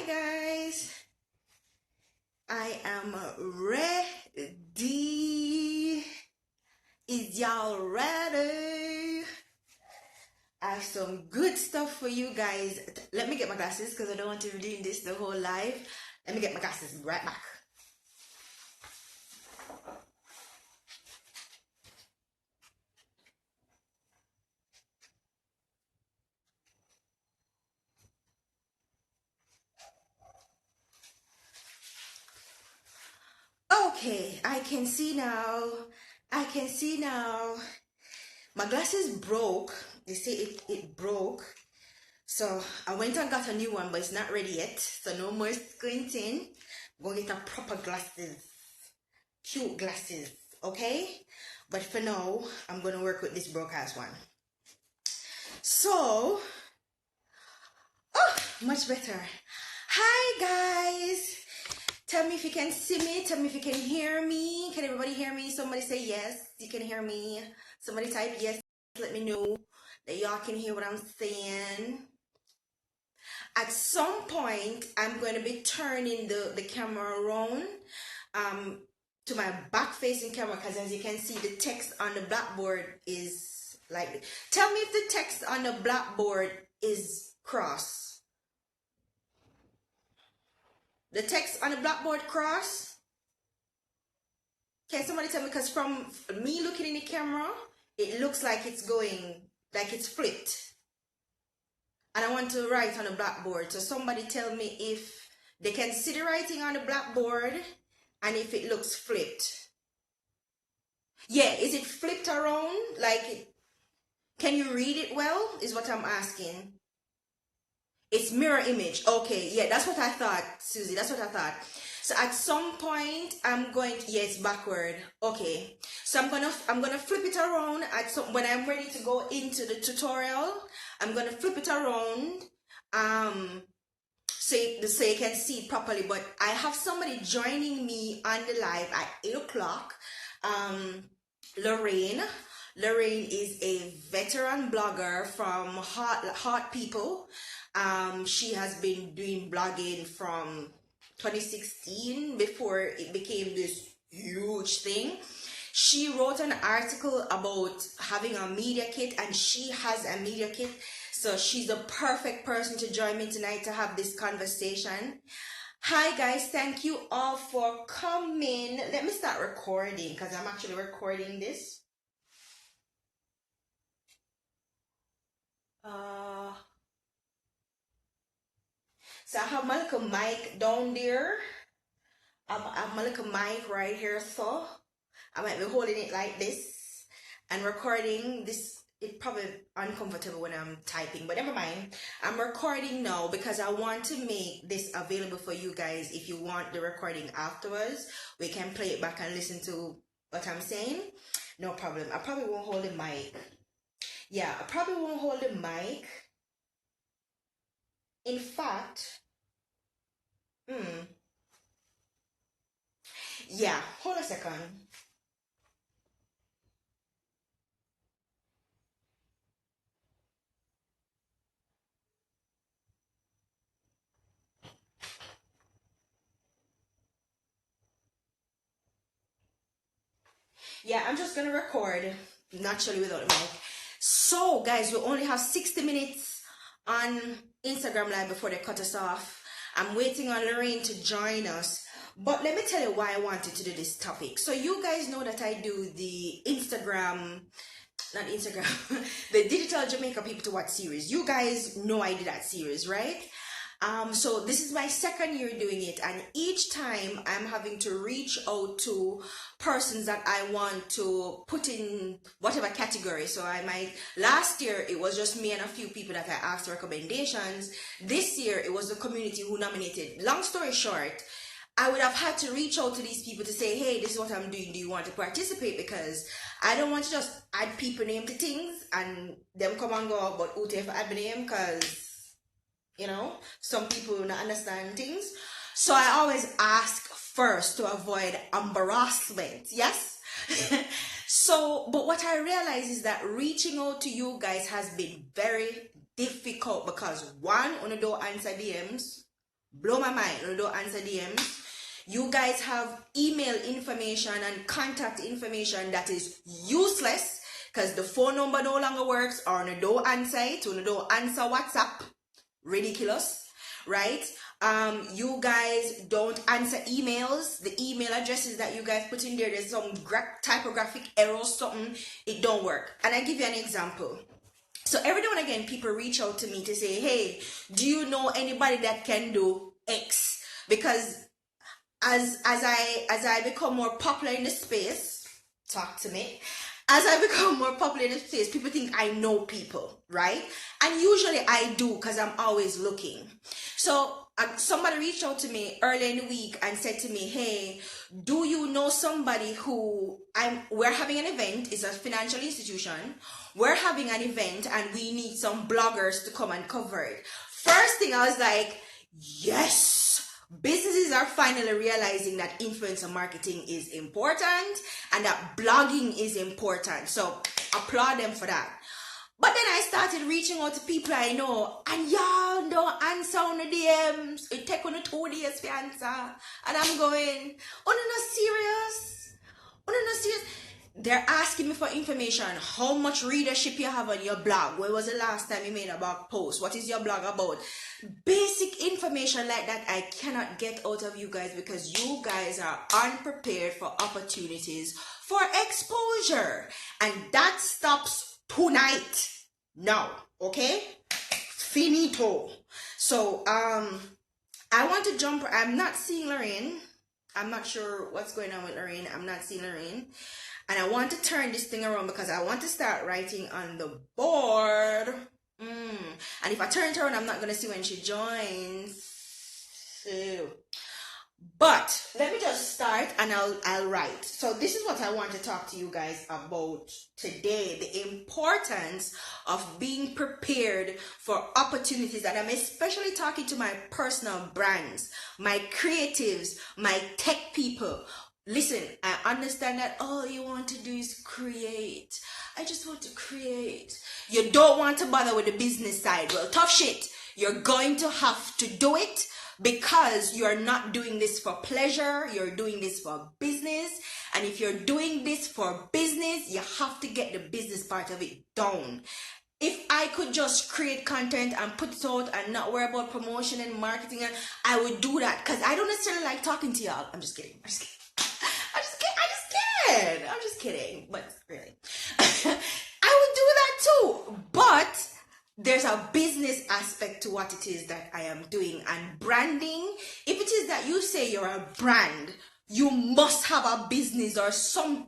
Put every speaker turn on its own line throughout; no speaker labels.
guys, I am ready. Is y'all ready? I have some good stuff for you guys. Let me get my glasses because I don't want to be doing this the whole live. Let me get my glasses right back. Okay, I can see now. I can see now. My glasses broke. They say it broke. So I went and got a new one, but it's not ready yet. So no more squinting. I'm gonna get a proper glasses. Cute glasses. Okay? But for now, I'm gonna work with this broadcast one. So, oh, much better. Hi guys. Tell me if you can see me. Tell me if you can hear me. Can everybody hear me? Somebody say yes. You can hear me. Somebody type yes. Let me know that y'all can hear what I'm saying. At some point, I'm going to be turning the camera around to my back facing camera, because as you can see, the text on the blackboard is like, tell me if the text on the blackboard is cross. The text on the blackboard cross? Can somebody tell me? Because from me looking in the camera, it looks like it's going, like it's flipped. And I want to write on the blackboard. So somebody tell me if they can see the writing on the blackboard and if it looks flipped. Yeah, is it flipped around? Like, can you read it well? Is what I'm asking. It's mirror image. Okay, yeah, that's what I thought, Susie. That's what I thought. So at some point, I'm going to, yeah, it's backward. Okay, so I'm gonna flip it around at some, when I'm ready to go into the tutorial. I'm gonna flip it around, so you can see it properly. But I have somebody joining me on the live at 8 o'clock. Lorane. Lorane is a veteran blogger from Hot People. She has been doing blogging from 2016 before it became this huge thing. She wrote an article about having a media kit, and she has a media kit. So she's the perfect person to join me tonight to have this conversation. Hi guys, thank you all for coming. Let me start recording because I'm actually recording this. So I have my little mic down there. I have my little mic right here, so I might be holding it like this and recording this. It's probably uncomfortable when I'm typing, but never mind. I'm recording now because I want to make this available for you guys. If you want the recording afterwards, we can play it back and listen to what I'm saying. No problem. I probably won't hold the mic. Yeah, I probably won't hold the mic. In fact, yeah, hold a second. Yeah, I'm just gonna record naturally without a mic. So guys, we only have 60 minutes on Instagram Live before they cut us off. I'm waiting on Lorraine to join us. But let me tell you why I wanted to do this topic. So you guys know that I do the the Digital Jamaica People to Watch series. You guys know I did that series, right? So this is my second year doing it, and each time I'm having to reach out to persons that I want to put in whatever category. So last year it was just me and a few people that I asked recommendations. This year it was the community who nominated. Long story short, I would have had to reach out to these people to say, hey, this is what I'm doing. Do you want to participate? Because I don't want to just add people name to things and them come and go, but who take add my name? Because you know, some people don't understand things. So I always ask first to avoid embarrassment. Yes? So, but what I realize is that reaching out to you guys has been very difficult because one, on the don't answer DMs. blow my mind. You don't answer DMs. You guys have email information and contact information that is useless because the phone number no longer works, or you don't answer it, or you don't answer WhatsApp. Ridiculous, right? You guys don't answer emails. The email addresses that you guys put in there, there's some typographic error, something, it don't work. And I give you an example. So every now and again, people reach out to me to say, hey, do you know anybody that can do X? Because as I become more popular in the space, talk to me. As I become more popular in the space, people think I know people, right? And usually I do, because I'm always looking. So somebody reached out to me earlier in the week and said to me, hey, do you know somebody who we're having an event, it's a financial institution, we're having an event and we need some bloggers to come and cover it. First thing I was like, yes. Businesses are finally realizing that influencer marketing is important and that blogging is important. So applaud them for that. But then I started reaching out to people I know, and y'all don't answer on the DMs. It take on 2 days to answer. And I'm going, oh, no, not serious. Oh, no, not serious. They're asking me for information. How much readership you have on your blog? When was the last time you made a blog post? What is your blog about? Basic information like that I cannot get out of you guys because you guys are unprepared for opportunities for exposure. And that stops tonight. Now, okay? Finito. So, I want to jump. I'm not seeing Lorane. I'm not sure what's going on with Lorane. I'm not seeing Lorane. And I want to turn this thing around because I want to start writing on the board. And if I turn it around, I'm not going to see when she joins. But let me just start and I'll write. So this is what I want to talk to you guys about today. The importance of being prepared for opportunities. And I'm especially talking to my personal brands, my creatives, my tech people. Listen, I understand that all you want to do is create. I just want to create. You don't want to bother with the business side. Well, tough shit. You're going to have to do it because you're not doing this for pleasure. You're doing this for business. And if you're doing this for business, you have to get the business part of it down. If I could just create content and put it out and not worry about promotion and marketing, I would do that because I don't necessarily like talking to y'all. I'm just kidding. I'm just kidding, but really, I would do that too. But there's a business aspect to what it is that I am doing, and branding. If it is that you say you're a brand, you must have a business or some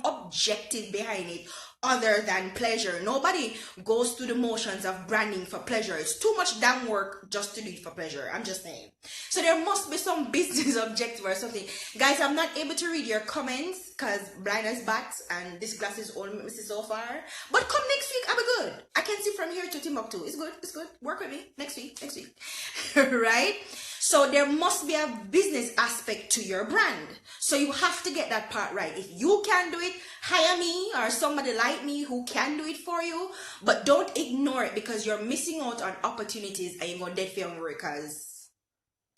objective behind it other than pleasure. Nobody goes through the motions of branding for pleasure. It's too much damn work just to do it for pleasure. I'm just saying. So there must be some business objective or something. Guys, I'm not able to read your comments because blind as bats and this glass is all missing so far. But come next week, I'll be good. I can see from here to Timbuktu. It's good. It's good. Work with me next week. Right? So there must be a business aspect to your brand. So you have to get that part right. If you can do it, hire me or somebody like me who can do it for you. But don't ignore it because you're missing out on opportunities and you're going to dead for hungry because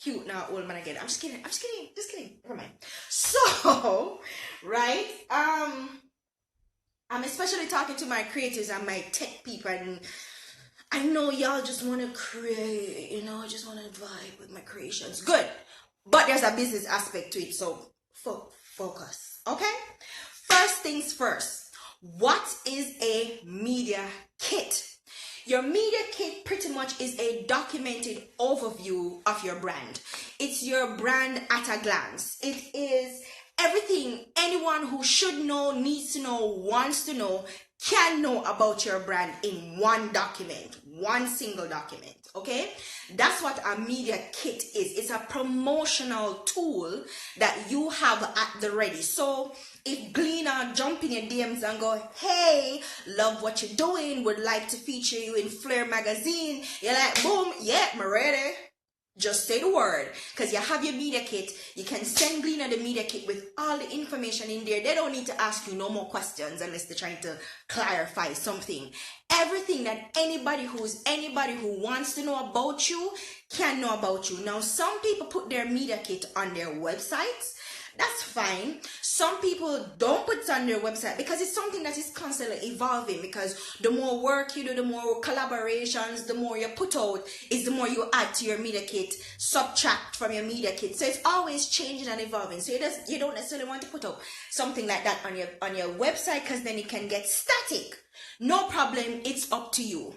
cute now, old man again. I'm just kidding. Never mind. So, right? I'm especially talking to my creators and my tech people, and I know y'all just want to create, just want to vibe with my creations. Good. But there's a business aspect to it, so focus, okay? First things first, what is a media kit? Your media kit pretty much is a documented overview of your brand. It's your brand at a glance. It is everything anyone who should know, needs to know, wants to know, can know about your brand in one document, one single document, okay? That's what a media kit is. It's a promotional tool that you have at the ready. So if Gleaner jump in your DMs and go, hey, love what you're doing, would like to feature you in Flair magazine, you're like, boom, yeah, I'm ready. Just say the word, because you have your media kit. You can send Gleaner the media kit with all the information in there. They don't need to ask you no more questions unless they're trying to clarify something. Everything that anybody who wants to know about you can know about you. Now, some people put their media kit on their websites. That's fine. Some people don't put it on their website because it's something that is constantly evolving, because the more work you do, the more collaborations, the more you put out, is the more you add to your media kit, subtract from your media kit. So it's always changing and evolving. So you don't necessarily want to put out something like that on your website, because then it can get static. No problem. It's up to you.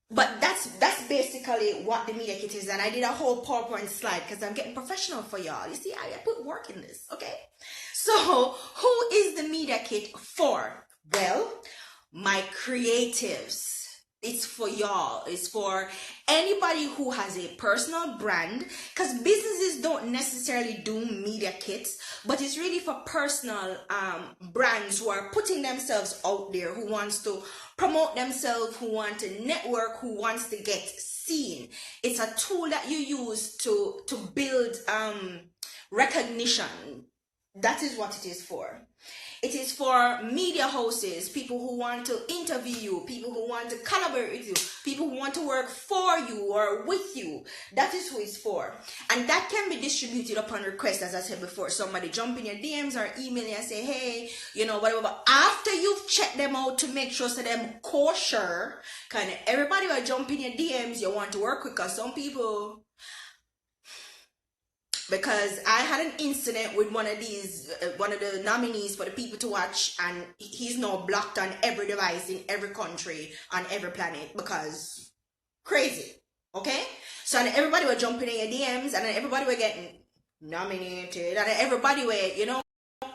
But that's basically what the media kit is, and I did a whole PowerPoint slide because I'm getting professional for y'all. You see, I put work in this, okay? So, who is the media kit for? Well, my creatives. It's for y'all. It's for anybody who has a personal brand, because businesses don't necessarily do media kits, but it's really for personal brands who are putting themselves out there, who wants to promote themselves, who want to network, who wants to get seen. It's a tool that you use to build recognition. That is what it is for. It is for media houses, people who want to interview you, people who want to collaborate with you, people who want to work for you or with you. That is who it's for. And that can be distributed upon request, as I said before. Somebody jump in your DMs or email you and say, hey, whatever. But after you've checked them out to make sure so them kosher, kind of everybody will jump in your DMs you want to work with, because some people... Because I had an incident with one of the nominees for the people to watch, and he's now blocked on every device in every country on every planet, because crazy, okay? So then everybody were jumping in your DMs, and then everybody were getting nominated, and then everybody were,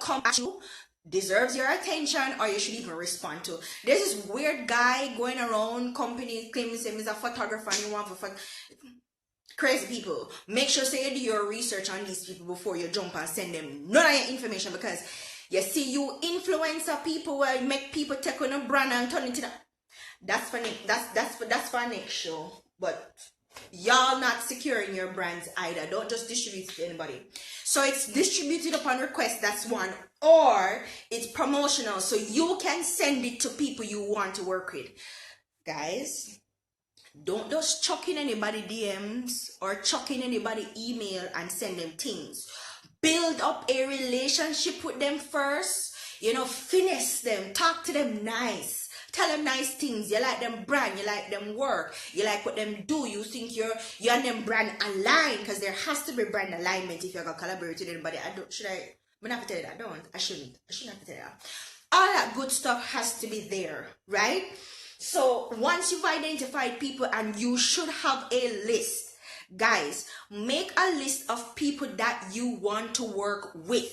come at you, deserves your attention, or you should even respond to. There's this weird guy going around, company claiming him as a photographer, and you want for crazy people. Make sure say you do your research on these people before you jump and send them none of your information, because you see, you influencer people where you make people take on a brand and turn it into that's for next show. But y'all not securing your brands either. Don't just distribute it to anybody. So it's distributed upon request, that's one, or it's promotional, so you can send it to people you want to work with. Guys, don't just chuck in anybody DMs or chuck in anybody email and send them things. Build up a relationship with them first. Finesse them. Talk to them nice. Tell them nice things. You like them brand. You like them work. You like what them do. You think you and them brand aligned, because there has to be brand alignment if you're going to collaborate with anybody. I'm not have to tell you that. I shouldn't have to tell you that. All that good stuff has to be there, right? So once you've identified people, and you should have a list, guys, make a list of people that you want to work with,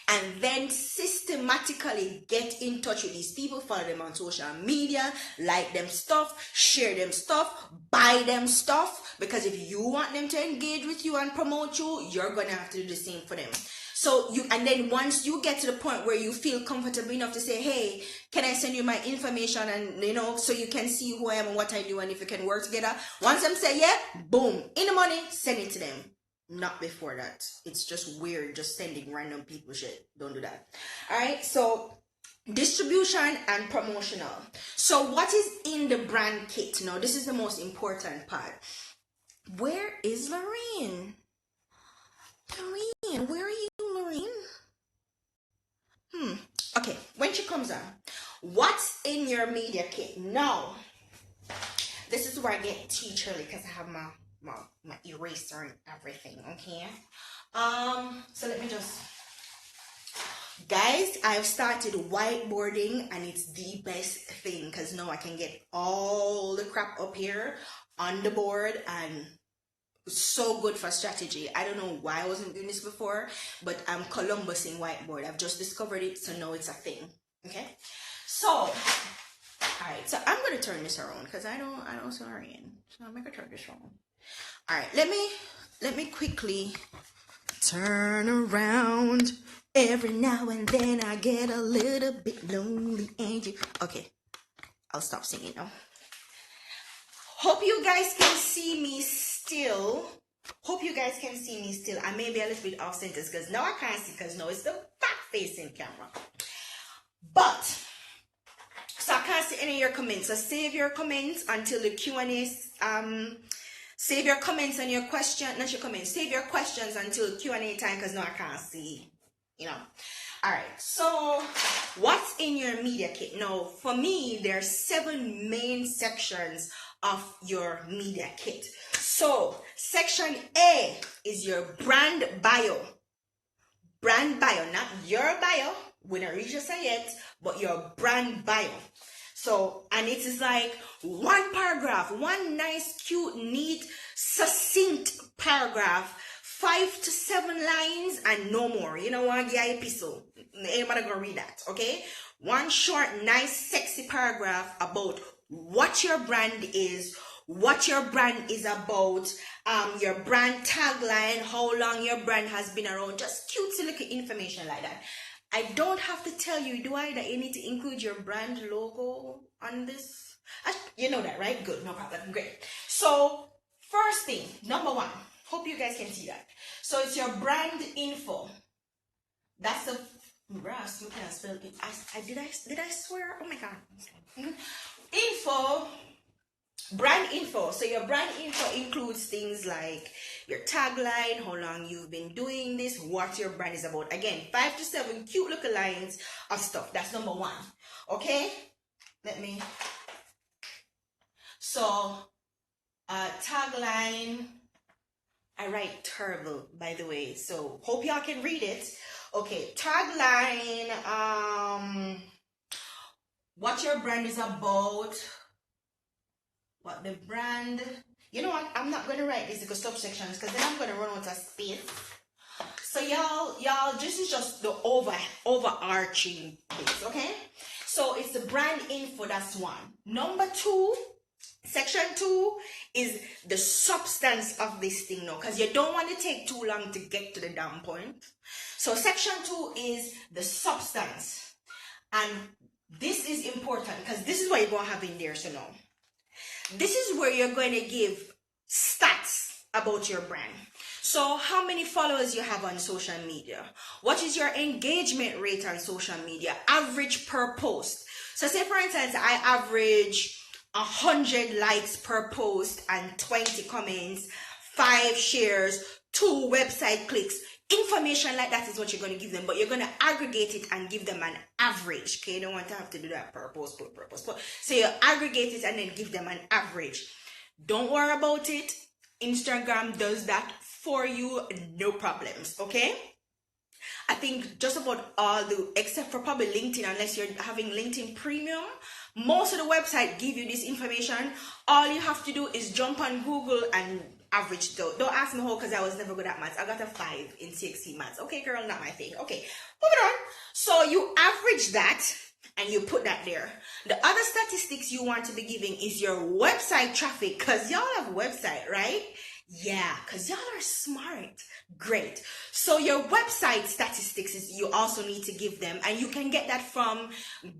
and then systematically get in touch with these people. Follow them on social media, like them stuff, share them stuff, buy them stuff, because if you want them to engage with you and promote you, you're gonna have to do the same for them. So and then once you get to the point where you feel comfortable enough to say, hey, can I send you my information, and so you can see who I am and what I do, and if we can work together. Once them say yeah, boom, in the money, send it to them. Not before that. It's just weird just sending random people shit. Don't do that. All right, so distribution and promotional. So what is in the brand kit? Now, this is the most important part. Where is Lorane? Lorane, where are you, Lorane? Okay, when she comes on, what's in your media kit? Now, this is where I get teacherly, because I have my eraser and everything, okay? So let me just... Guys, I've started whiteboarding, and it's the best thing, because now I can get all the crap up here on the board, and so good for strategy. I don't know why I wasn't doing this before, but I'm Columbusing whiteboard. I've just discovered it, so now it's a thing. Okay, so all right, so I'm gonna turn this around, because I don't sorry, so I'm gonna turn this around. All right, let me quickly turn around. Every now and then I get a little bit lonely, and okay, I'll stop singing now. Hope you guys can see me still. Hope you guys can see me still. I may be a little bit off center because now I can't see because now it's the back facing camera. But so I can't see any of your comments. So save your comments until the Q&A. Save your comments and your question, not your comments. Save your questions until Q&A time because now I can't see. You know. All right. So what's in your media kit? Now, for me, there are 7 main sections of your media kit. So section A is your brand bio. Brand bio, not your bio. We don't reach just yet, but your brand bio. So, and it is like one paragraph, one nice, cute, neat, succinct paragraph, 5 to 7 lines and no more. You know what? Yeah, episode. Anybody gonna read that? Okay. One short, nice, sexy paragraph about what your brand is, what your brand is about, your brand tagline, how long your brand has been around, just cute little information like that. I don't have to tell you, do I, that you need to include your brand logo on this? You know that, right? Good, no problem, great. So, first thing, number 1, hope you guys can see that. So, it's your brand info. That's the, brass, you can spell it. Did I swear? Oh my God. Info. Brand info. So your brand info includes things like your tagline, how long you've been doing this, what your brand is about. Again, 5 to 7 cute little lines of stuff. That's number 1. Okay? So, tagline. I write terrible, by the way. So, hope y'all can read it. Okay, tagline. What your brand is about. What the brand, you know what, I'm not going to write these little subsections because then I'm going to run out of space. So y'all, this is just the overarching bits, okay? So it's the brand info, that's 1. Number 2, section 2 is the substance of this thing now, because you don't want to take too long to get to the damn point. So section 2 is the substance, and this is important because this is what you're going to have in there. So now, this is where you're going to give stats about your brand. So how many followers you have on social media? What is your engagement rate on social media? Average per post. So say for instance, I average 100 likes per post and 20 comments, 5 shares, 2 website clicks. Information like that is what you're going to give them, but you're going to aggregate it and give them an average. Okay, you don't want to have to do that per post. So you aggregate it and then give them an average. Don't worry about it. Instagram does that for you, no problems. Okay, I think just about all except for probably LinkedIn, unless you're having LinkedIn Premium, most of the website give you this information. All you have to do is jump on Google and average. Don't ask me how, because I was never good at maths. I got a 5 in CXC maths. Okay, girl, not my thing. Okay, moving on. So you average that and you put that there. The other statistics you want to be giving is your website traffic, because y'all have website, right? Yeah, because y'all are smart. Great. So your website statistics is you also need to give them, and you can get that from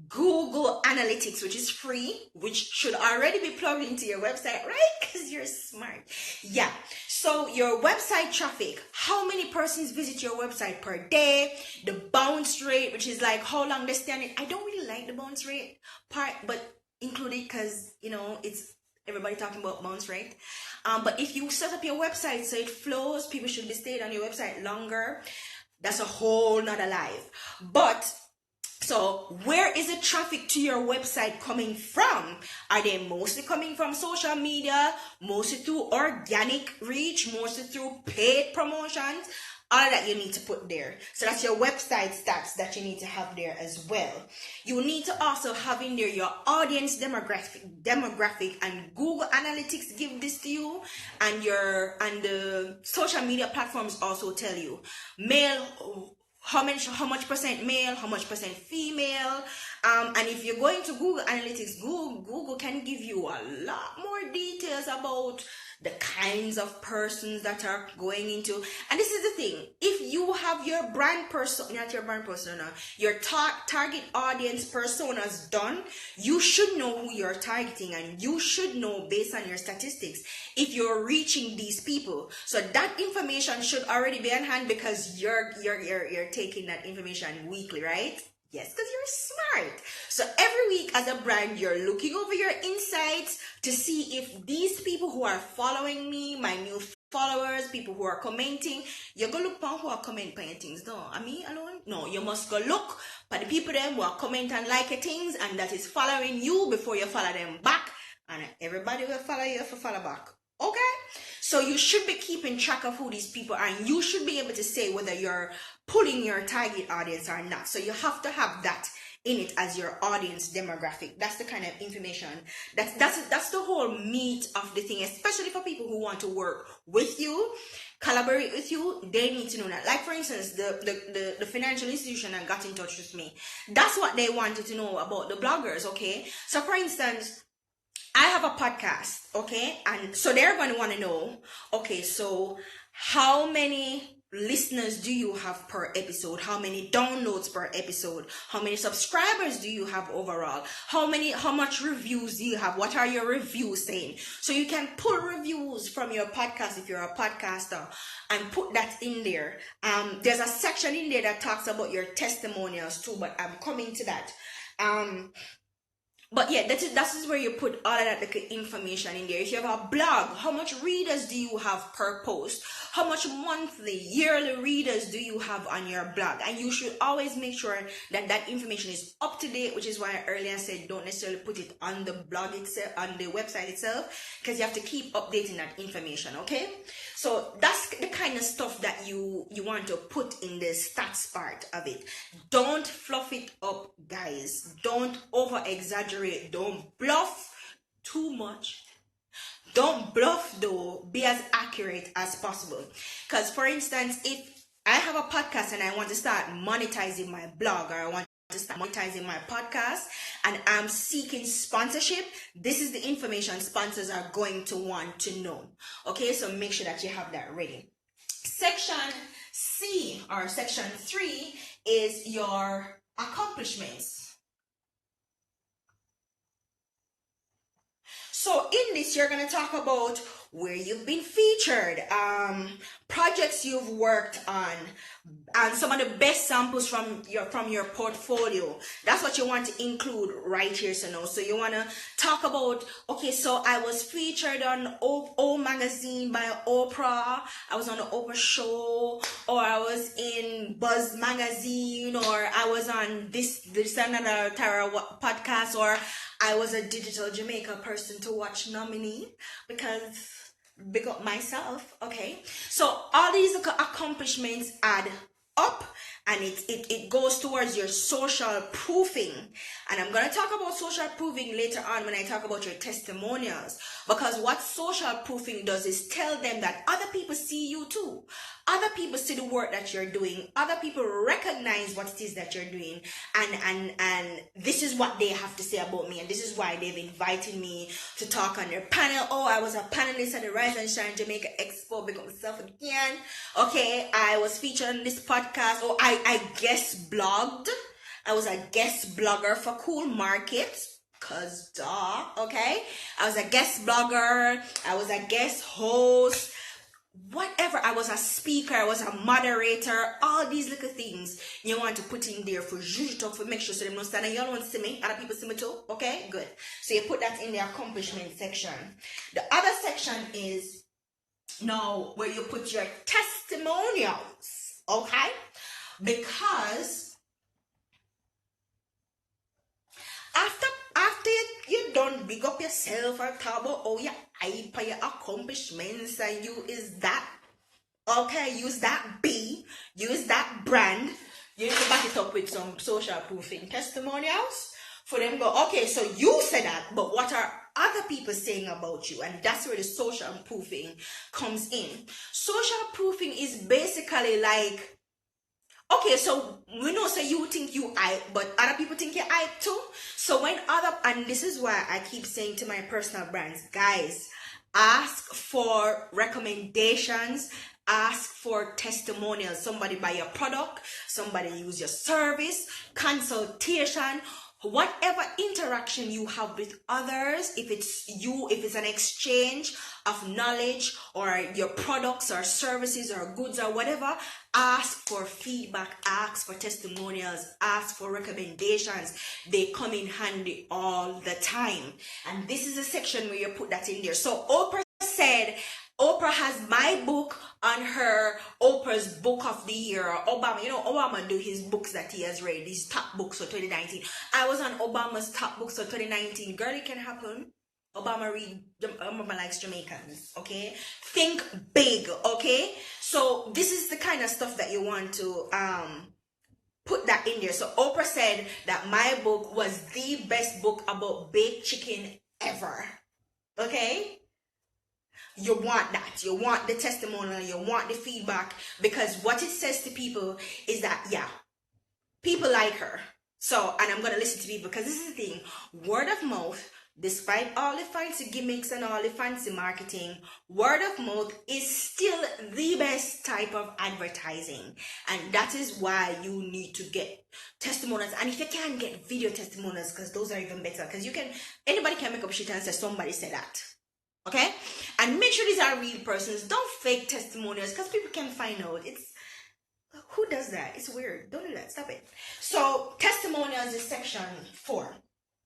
Google Analytics, which is free, which should already be plugged into your website, right? Because you're smart. Yeah. So your website traffic, how many persons visit your website per day, the bounce rate, which is like how long they stay on it. I don't really like the bounce rate part, but include it because, you know, it's everybody talking about bounce rate. But if you set up your website so it flows, people should be staying on your website longer. That's a whole nother life. But so where is the traffic to your website coming from? Are they mostly coming from social media, mostly through organic reach, mostly through paid promotions? All of that you need to put there. So that's your website stats that you need to have there as well. You need to also have in there your audience demographic, and Google Analytics give this to you, and the social media platforms also tell you male, how much percent male, how much percent female. And if you're going to Google Analytics, Google can give you a lot more details about the kinds of persons that are going into. And this is the thing, if you have your brand person, not your brand persona, your target audience personas done, you should know who you're targeting, and you should know based on your statistics if you're reaching these people. So that information should already be on hand, because you're taking that information weekly, right? Yes, because you're smart. So every week as a brand, you're looking over your insights to see if these people who are following me, my new followers, people who are commenting, you go look for who are commenting things. No, I mean alone. No, you must go look for the people them who are comment and like things, and that is following you before you follow them back. And everybody will follow you if you follow back. Okay? So you should be keeping track of who these people are, and you should be able to say whether you're pulling your target audience or not. So you have to have that in it as your audience demographic. That's the kind of information. That's the whole meat of the thing, especially for people who want to work with you, collaborate with you. They need to know that. Like for instance, the financial institution that got in touch with me, that's what they wanted to know about the bloggers. Okay, so for instance, I have a podcast, okay? And so they're going to want to know, okay, so how many listeners do you have per episode? How many downloads per episode? How many subscribers do you have overall? How much reviews do you have? What are your reviews saying? So you can pull reviews from your podcast if you're a podcaster and put that in there. There's a section in there that talks about your testimonials too, but I'm coming to that. But yeah, that is where you put all of that like, information in there. If you have a blog, how much readers do you have per post? How much monthly, yearly readers do you have on your blog? And you should always make sure that that information is up to date, which is why I earlier said don't necessarily put it on the blog itself, on the website itself, because you have to keep updating that information, okay? So that's the kind of stuff that you want to put in the stats part of it. Don't fluff it up, guys. Don't over exaggerate. Don't bluff too much. Don't bluff though. Be as accurate as possible. Because for instance, if I have a podcast and I want to start monetizing my blog, or I want to start monetizing my podcast and I'm seeking sponsorship, this is the information sponsors are going to want to know. Okay, so make sure that you have that ready. Section C or section 3 is your accomplishments. So in this, you're going to talk about where you've been featured, projects you've worked on, and some of the best samples from your portfolio. That's what you want to include right here. So you want to talk about, okay, so I was featured on O Magazine by Oprah. I was on the Oprah show, or I was in Buzz Magazine, or I was on this another Tara podcast, or I was a Digital Jamaica Person to Watch nominee because big up myself. Okay, so all these accomplishments add up, and it goes towards your social proofing. And I'm going to talk about social proofing later on when I talk about your testimonials, because what social proofing does is tell them that other people see you too. Other people see the work that you're doing. Other people recognize what it is that you're doing, and this is what they have to say about me, and this is why they've invited me to talk on their panel. Oh, I was a panelist at the Rise and Shine Jamaica Expo. Big up myself again. Okay, I was featured on this podcast. Oh, I guest blogged. I was a guest blogger for Cool Market. Cause duh. Okay, I was a guest blogger. I was a guest host. Whatever, I was a speaker, I was a moderator, all these little things you want to put in there for you to talk, for make sure so they don't stand and you don't see me, other people see me too, okay, good. So you put that in the accomplishment section. The other section is now where you put your testimonials, okay, because after you don't big up yourself or talk about your hype, your accomplishments, and you is that, okay, use that use that brand, you need to back it up with some social proofing testimonials for them go, okay, so you said that, but what are other people saying about you? And that's where the social proofing comes in. Social proofing is basically like, okay, so we know, so you think you hype, but other people think you hype too. So when and this is why I keep saying to my personal brands, guys, Ask for recommendations, ask for testimonials. Somebody buy your product, somebody use your service, consultation, whatever interaction you have with others. If it's an exchange of knowledge or your products or services or goods or whatever, ask for feedback, ask for testimonials, ask for recommendations. They come in handy all the time. And this is a section where you put that in there. So Oprah said, Oprah has my book on her Oprah's book of the year. Obama, Obama do his books that he has read, his top books for 2019. I was on Obama's top books for 2019. Girl, it can happen. Obama likes Jamaicans, okay? Think big, okay? So this is the kind of stuff that you want to put that in there. So Oprah said that my book was the best book about baked chicken ever, okay? You want that. You want the testimonial. You want the feedback, because what it says to people is that, yeah, people like her. So, and I'm going to listen to people, because this is the thing. Word of mouth, despite all the fancy gimmicks and all the fancy marketing, word of mouth is still the best type of advertising. And that is why you need to get testimonials. And if you can get video testimonials, because those are even better, because anybody can make up shit and say somebody said that. Okay? And make sure these are real persons. Don't fake testimonials, because people can find out. Who does that? It's weird. Don't do that. Stop it. So testimonials is section 4.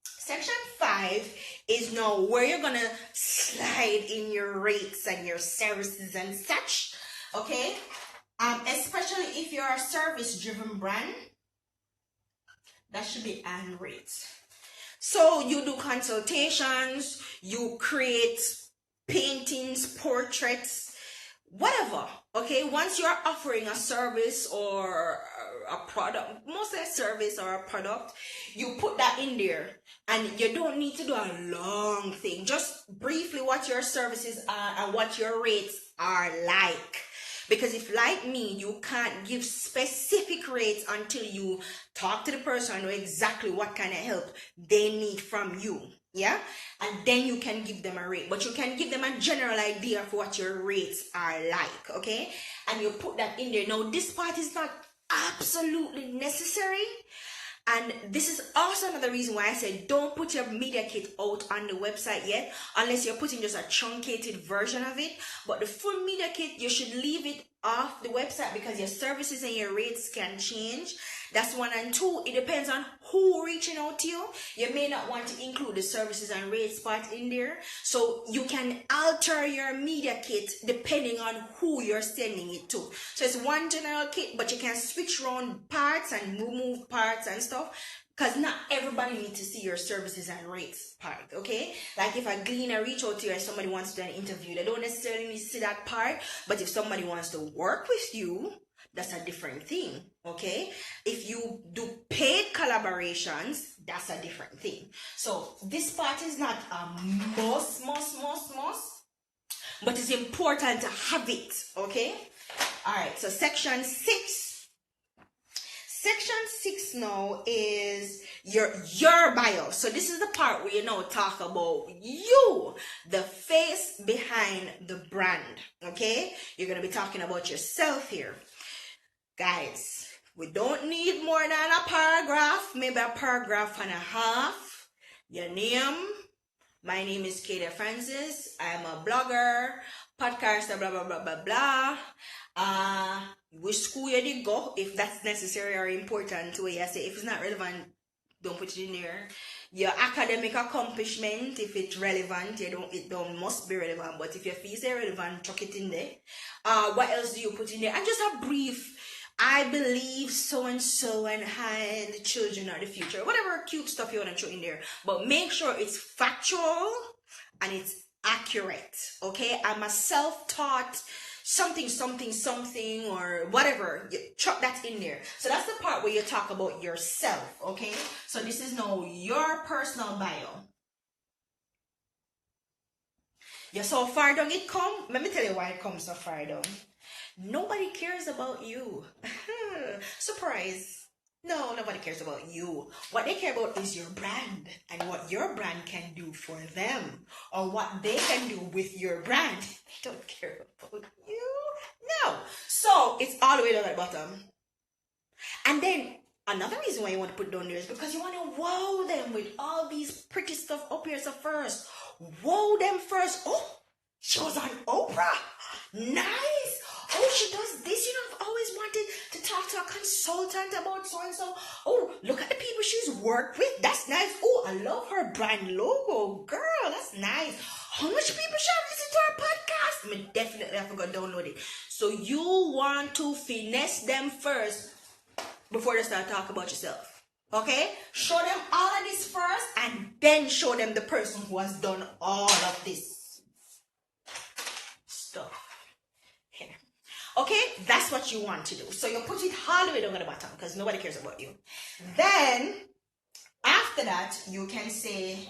Section 5 is now where you're gonna slide in your rates and your services and such. Okay? Especially if you're a service-driven brand, that should be on rates. So you do consultations, you create paintings, portraits, whatever. Okay, once you're offering a service or a product, mostly a service or a product, you put that in there, and you don't need to do a long thing. Just briefly what your services are and what your rates are like. Because if, like me, you can't give specific rates until you talk to the person and know exactly what kind of help they need from you. Yeah, and then you can give them a rate, but you can give them a general idea of what your rates are like. Okay, and you put that in there. Now this part is not absolutely necessary, and this is also another reason why I said don't put your media kit out on the website yet, unless you're putting just a truncated version of it. But the full media kit, you should leave it off the website, because your services and your rates can change. That's 1. And 2, it depends on who reaching out to you. You may not want to include the services and rates part in there. So you can alter your media kit depending on who you're sending it to. So it's one general kit, but you can switch around parts and remove parts and stuff, because not everybody needs to see your services and rates part, okay? Like if a gleaner reach out to you and somebody wants to do an interview, they don't necessarily need to see that part. But if somebody wants to work with you, that's a different thing, okay? If you do paid collaborations, that's a different thing. So this part is not a must, but it's important to have it, okay? All right, so section 6. Section 6 now is your bio. So this is the part where you now talk about you, the face behind the brand, okay? You're going to be talking about yourself here. Guys, we don't need more than a paragraph, maybe a paragraph and a half. Your name. My name is Katie Francis. I'm a blogger, podcaster, blah, blah, blah, blah, blah. Which school you did go, if that's necessary or important to what you say. If it's not relevant, don't put it in there. Your academic accomplishment, if it's relevant, it don't must be relevant. But if your fees are relevant, chuck it in there. What else do you put in there? And just a brief, I believe so and so, and I, the children are the future. Whatever cute stuff you want to throw in there. But make sure it's factual and it's accurate. Okay? I'm a self-taught something, or whatever. You chuck that in there. So that's the part where you talk about yourself. Okay? So this is now your personal bio. Yeah, so far down it come. Let me tell you why it comes so far down. Nobody cares about you. Surprise. No, nobody cares about you. What they care about is your brand and what your brand can do for them or what they can do with your brand. They don't care about you. No. So it's all the way down at the bottom. And then another reason why you want to put down there is because you want to wow them with all these pretty stuff up here. So first, wow them first. Oh, she was on Oprah. Nice. Oh, she does this. You know, I've always wanted to talk to a consultant about so and so. Oh, look at the people she's worked with. That's nice. Oh, I love her brand logo. Girl, that's nice. How much people should listen to our podcast? I mean, definitely I forgot to download it. So you want to finesse them first before they start talking about yourself. Okay? Show them all of this first and then show them the person who has done all of this stuff. Here. Okay? That's what you want to do. So you put it all the way down at the bottom because nobody cares about you. Then, after that, you can say,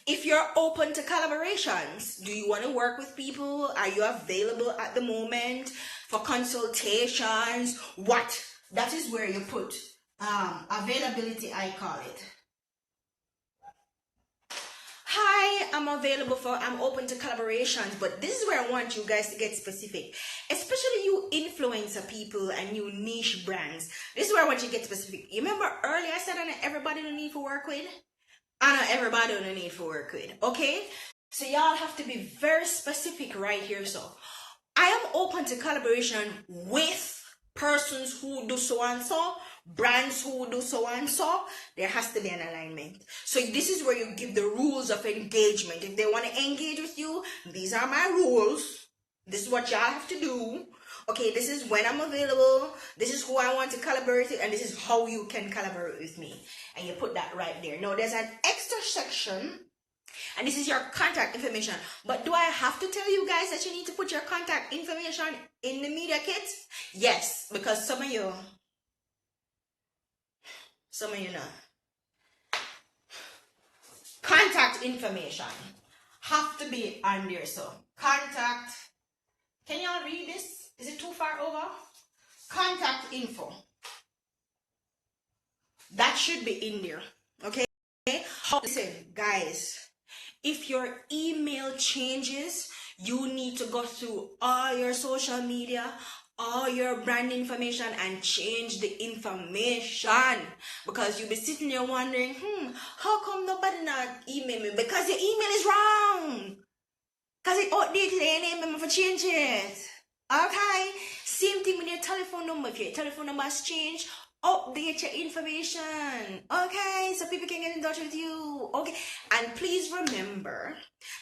if you're open to collaborations, do you want to work with people? Are you available at the moment for consultations? What? That is where you put availability, I call it. Hi, I'm open to collaborations, but this is where I want you guys to get specific, especially you influencer people and you niche brands. This is where I want you to get specific. You remember earlier I said I know everybody don't need to work with? I know everybody don't need to work with, okay? So y'all have to be very specific right here. So I am open to collaboration with persons who do so and so, brands who do so and so. There has to be an alignment. So this is where you give the rules of engagement. If they want to engage with you, these are my rules. This is what y'all have to do. Okay, this is when I'm available. This is who I want to collaborate with, and this is how you can collaborate with me. And you put that right there. Now, there's an extra section, and this is your contact information. But do I have to tell you guys that you need to put your contact information in the media kit? Yes, because some of you know. Contact information have to be on there. So contact, can y'all read this? Is it too far over? Contact info. That should be in there. Okay? Listen, guys. If your email changes, you need to go through all your social media, all your brand information and change the information. Because you'll be sitting there wondering, how come nobody not email me? Because your email is wrong. Because it outdated and your name for change it. Okay? Same thing with your telephone number. If your telephone number has changed, update your information. Okay? So people can get in touch with you. Okay? And please remember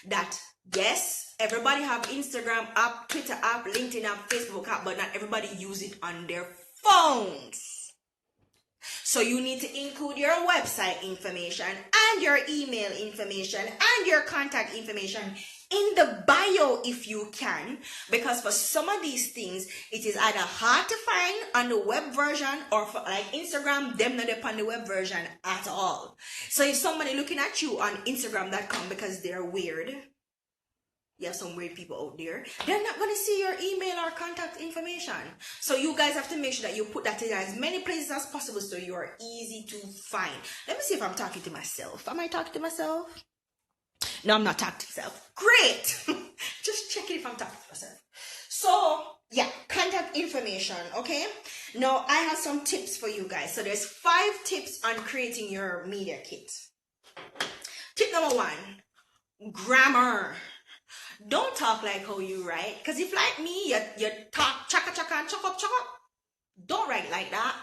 that, yes, everybody have Instagram app, Twitter app, LinkedIn app, Facebook app, but not everybody use it on their phones. So you need to include your website information and your email information and your contact information in the bio if you can, because for some of these things it is either hard to find on the web version, or for like Instagram, them not up on the web version at all. So if somebody looking at you on Instagram.com because they're weird, you have some weird people out there, they're not going to see your email or contact information. So you guys have to make sure that you put that in as many places as possible so you are easy to find. Let me see if I'm talking to myself. Am I talking to myself? No, I'm not talking to myself. Great. Just checking if I'm talking to myself. So, yeah, contact information, okay? Now, I have some tips for you guys. So there's 5 tips on creating your media kit. Tip number 1, grammar. Don't talk like how you write. Because if like me, you talk chaka chaka, chok up, don't write like that.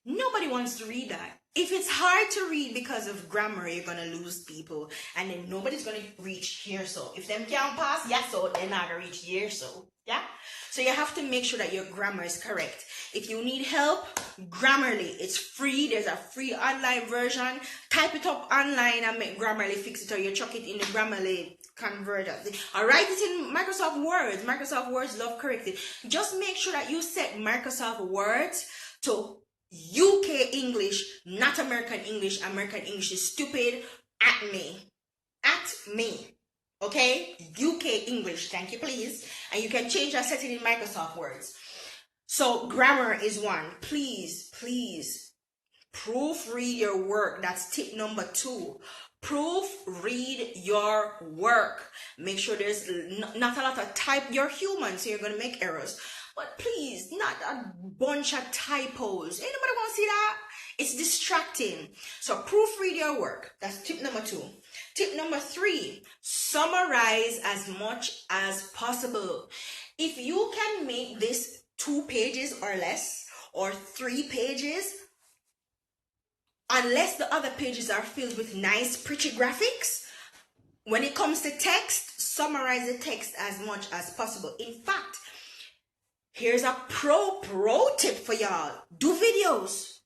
Nobody wants to read that. If it's hard to read because of grammar, you're going to lose people. And then nobody's going to reach here. So if them can't pass, yes, so they're not going to reach here. So, yeah. So you have to make sure that your grammar is correct. If you need help, Grammarly, it's free. There's a free online version. Type it up online and make Grammarly fix it, or you chuck it in the Grammarly converter. Or write it in Microsoft Word. Microsoft Words love corrected. Just make sure that you set Microsoft Words to UK English, not American English. American English is stupid. At me. Okay? UK English, thank you, please. And you can change that setting in Microsoft Words. So grammar is one. Please Proofread your work. That's tip number 2. Proofread your work. Make sure there's not a lot of type. You're human, so you're going to make errors. But please, not a bunch of typos. Ain't nobody want to see that. It's distracting. So proofread your work. That's tip number 2. Tip number 3, summarize as much as possible. If you can make this 2 pages or less, or 3 pages, unless the other pages are filled with nice, pretty graphics, when it comes to text, summarize the text as much as possible. In fact, here's a pro tip for y'all. Do videos.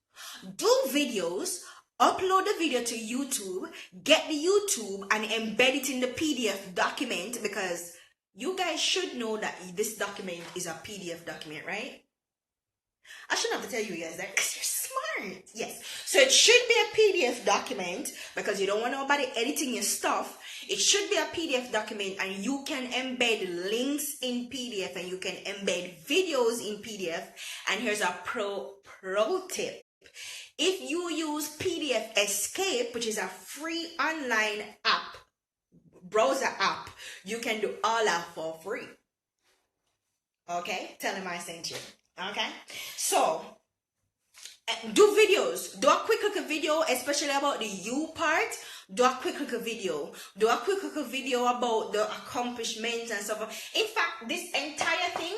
Upload the video to YouTube, get the YouTube and embed it in the PDF document, because you guys should know that this document is a PDF document, right? I shouldn't have to tell you guys that because you're smart. Yes. So it should be a PDF document because you don't want nobody editing your stuff. It should be a PDF document, and you can embed links in PDF and you can embed videos in PDF. And here's a pro tip. If you use PDF Escape, which is a free online app, browser app, you can do all that for free. Okay? Tell them I sent you. Okay? So, do videos. Do a quick little video, especially about the you part. Do a quick little video. Do a quick little video about the accomplishments and stuff. In fact, this entire thing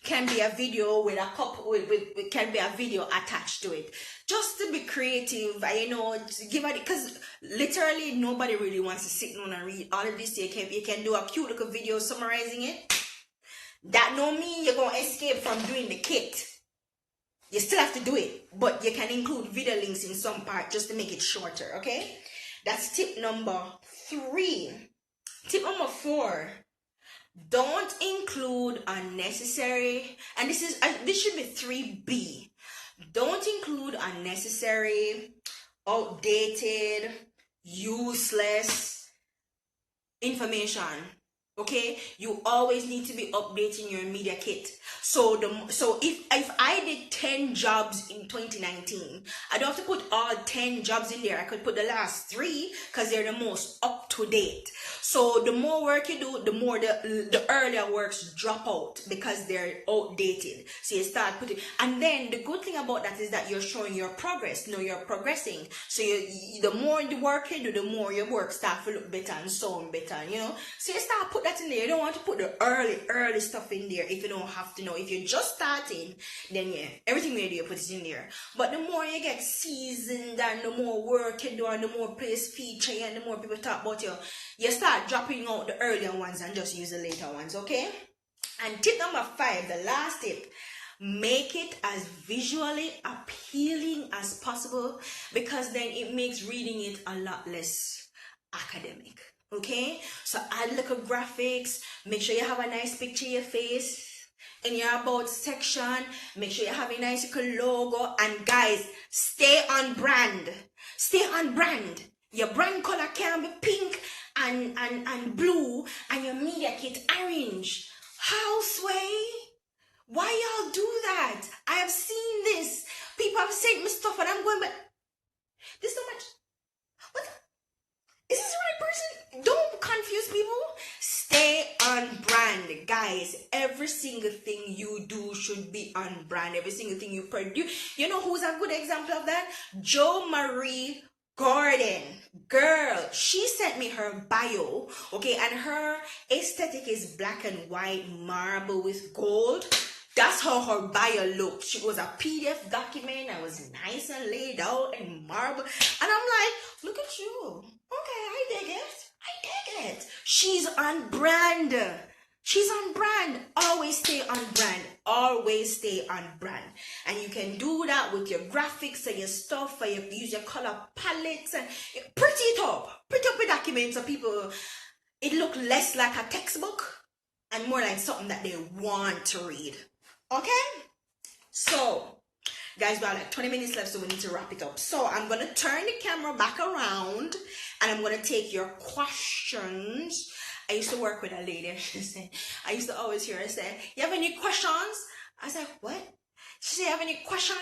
can be a video with a couple, can be a video attached to it. Just to be creative, to give it, because literally nobody really wants to sit down and read all of this. You can do a cute little video summarizing it. That don't mean you're going to escape from doing the kit. You still have to do it, but you can include video links in some part just to make it shorter, okay? That's tip number 3. Tip number 4. Don't include unnecessary, and this should be 3B. Don't include unnecessary, outdated, useless information. Okay, you always need to be updating your media kit. So if I did 10 jobs in 2019, I don't have to put all 10 jobs in there. I could put the last 3 because they're the most up to date. So the more work you do, the more the earlier works drop out because they're outdated. So you start putting, and then the good thing about that is that you're showing your progress. You're progressing. So the more the work you do, the more your work starts to look better and sound better. So you start put that in there. You don't want to put the early stuff in there if you don't have to know. If you're just starting, then yeah, everything you do, you put it in there. But the more you get seasoned and the more work you do and the more place feature and the more people talk about you start dropping out the earlier ones and just use the later ones, okay? And tip number 5, the last tip, make it as visually appealing as possible, because then it makes reading it a lot less academic. Okay, so add little graphics. Make sure you have a nice picture of your face in your about section. Make sure you have a nice little logo. And guys, stay on brand. Stay on brand. Your brand color can be pink and blue, and your media kit orange. How sway? Why y'all do that? I have seen this. People have sent me stuff and I'm going, but this is so much. What? Is this the right person? Don't confuse people. Stay on brand, guys. Every single thing you do should be on brand. Every single thing you produce. You know who's a good example of that? Jo Marie Gordon. Girl, she sent me her bio, okay, and her aesthetic is black and white marble with gold. That's how her bio looked. She was a PDF document and was nice and laid out in marble. And I'm like, look at you. Okay, I dig it. She's on brand. She's on brand. Always stay on brand. Always stay on brand. And you can do that with your graphics and your stuff, and you use your color palettes and pretty it up. Pretty up your documents so people, it look less like a textbook and more like something that they want to read. Okay? So, guys, we have like 20 minutes left, so we need to wrap it up. So, I'm going to turn the camera back around and I'm going to take your questions. I used to work with a lady. I used to always hear her say, you have any questions? I said, what? She said, you have any questions?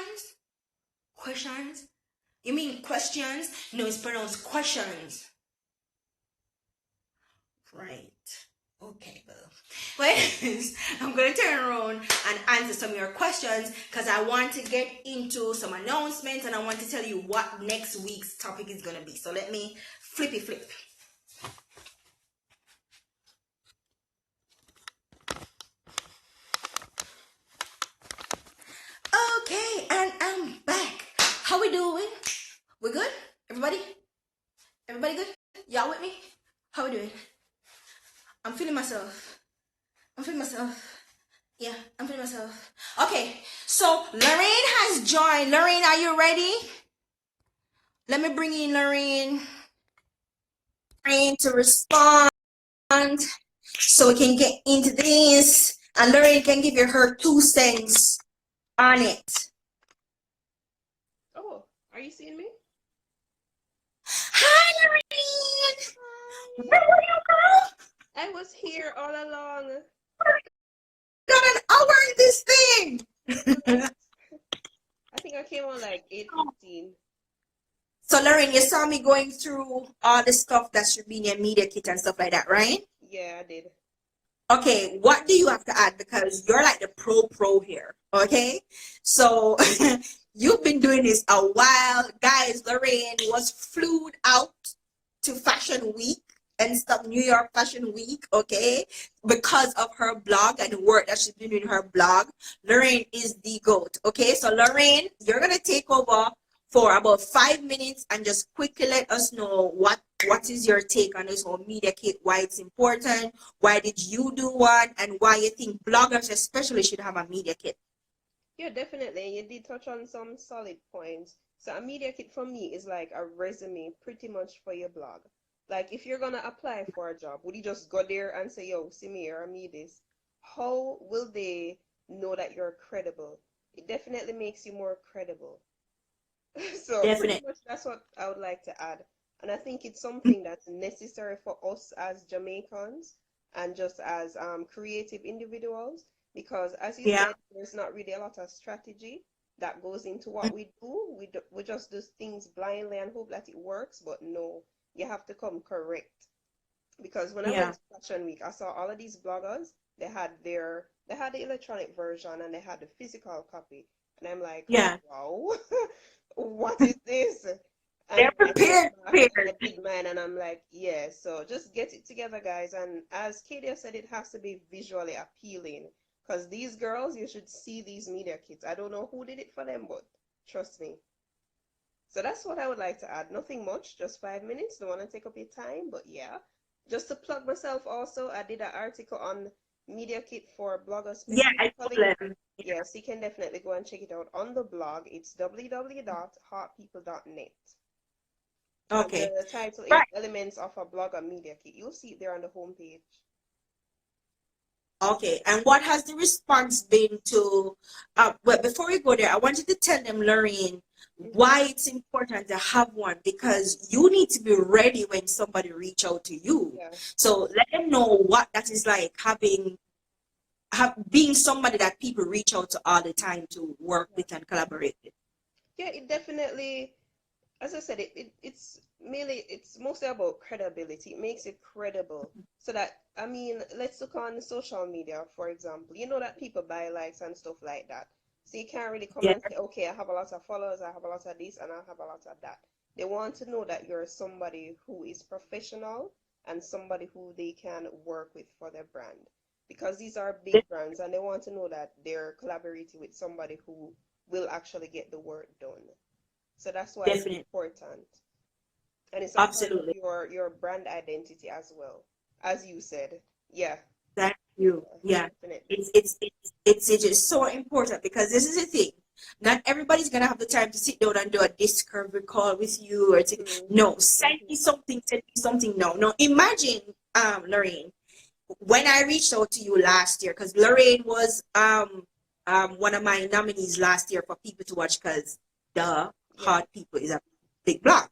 Questions? You mean questions? No, it's pronounced questions. Right. Okay, well. Well, anyways, I'm going to turn around and answer some of your questions because I want to get into some announcements and I want to tell you what next week's topic is going to be. So let me flippy flip. Okay, and I'm back. How we doing? We good? Everybody? Everybody good? Y'all with me? How we doing? I'm feeling myself. I'm feeling myself. Yeah, I'm feeling myself. Okay, so Lorraine has joined. Lorraine, are you ready? Let me bring in Lorraine. Lorraine to respond so we can get into this. And Lorraine can give you her 2 cents on it.
Oh, are you seeing me?
Hi, Lorraine.
Hi.
Where were you, girl?
I was here all along.
Got an hour in this thing.
I think I came on like 8:15.
So, Lorraine, you saw me going through all the stuff that should be in your media kit and stuff like that, right?
Yeah, I did.
Okay, what do you have to add? Because you're like the pro here, okay? So you've been doing this a while. Guys, Lorraine was flew out to Fashion Week and stuff, New York Fashion Week, okay? Because of her blog and the work that she's been doing in her blog. Lorraine is the GOAT, okay? So Lorraine, you're gonna take over for about 5 minutes and just quickly let us know what is your take on this whole media kit, why it's important, why did you do one, and why you think bloggers especially should have a media kit.
Yeah, definitely. You did touch on some solid points. So a media kit for me is like a resume pretty much for your blog. Like if you're gonna apply for a job, would you just go there and say, yo, see me here, I need this? How will they know that you're credible? It definitely makes you more credible. So pretty
Definitely.
much that's what I would like to add. And I think it's something that's necessary for us as Jamaicans and just as creative individuals, because as you
Yeah.
said, there's not really a lot of strategy that goes into what we do. We just do things blindly and hope that it works, but no, you have to come correct. Because when I went
Yeah.
to Fashion Week, I saw all of these bloggers. They had the electronic version and they had the physical copy, and I'm like,
Yeah.
wow, what is this?
They're
And I came
prepared,
back and
prepared.
I did mine, and I'm like, yeah. So just get it together, guys. And as Kadia said, it has to be visually appealing. Because these girls, you should see these media kits. I don't know who did it for them, but trust me. So that's what I would like to add. Nothing much, just 5 minutes. Don't want to take up your time, but yeah. Just to plug myself also, I did an article on Media Kit for bloggers
Yeah, I
specifically.
told them.
Yes, you can definitely go and check it out on the blog. It's www.heartpeople.net. And
Okay.
the title is
Right.
Elements of a Blogger Media Kit. You'll see it there on the homepage.
Okay. And what has the response been to well, before we go there, I wanted to tell them, Lorraine,
Hmm.
why it's important to have one because you need to be ready when somebody reach out to you.
Yeah.
So let them know what that is like being somebody that people reach out to all the time to work
Yeah.
with and collaborate with.
Yeah, it definitely, as I said, it's mostly about credibility. It makes it credible. So that, I mean, let's look on social media, for example. You know that people buy likes and stuff like that. So you can't really come
Yeah,
and say, okay, I have a lot of followers, I have a lot of this, and I have a lot of that. They want to know that you're somebody who is professional and somebody who they can work with for their brand. Because these are
de-
big brands and they want to know that they're collaborating with somebody who will actually get the work done. So that's why it's
definitely,
important. And it's a part of
absolutely.
your brand identity as well. As you said. Yeah,
Thank you. Yeah,
definitely.
it's just so important because this is the thing. Not everybody's gonna have the time to sit down and do a discovery call with you or to
Hmm.
no send me
Hmm.
something, send me something. No, no. Imagine, Lorraine, when I reached out to you last year, because Lorraine was one of my nominees last year for people to watch because the
Yeah,
Hard People is a big blog.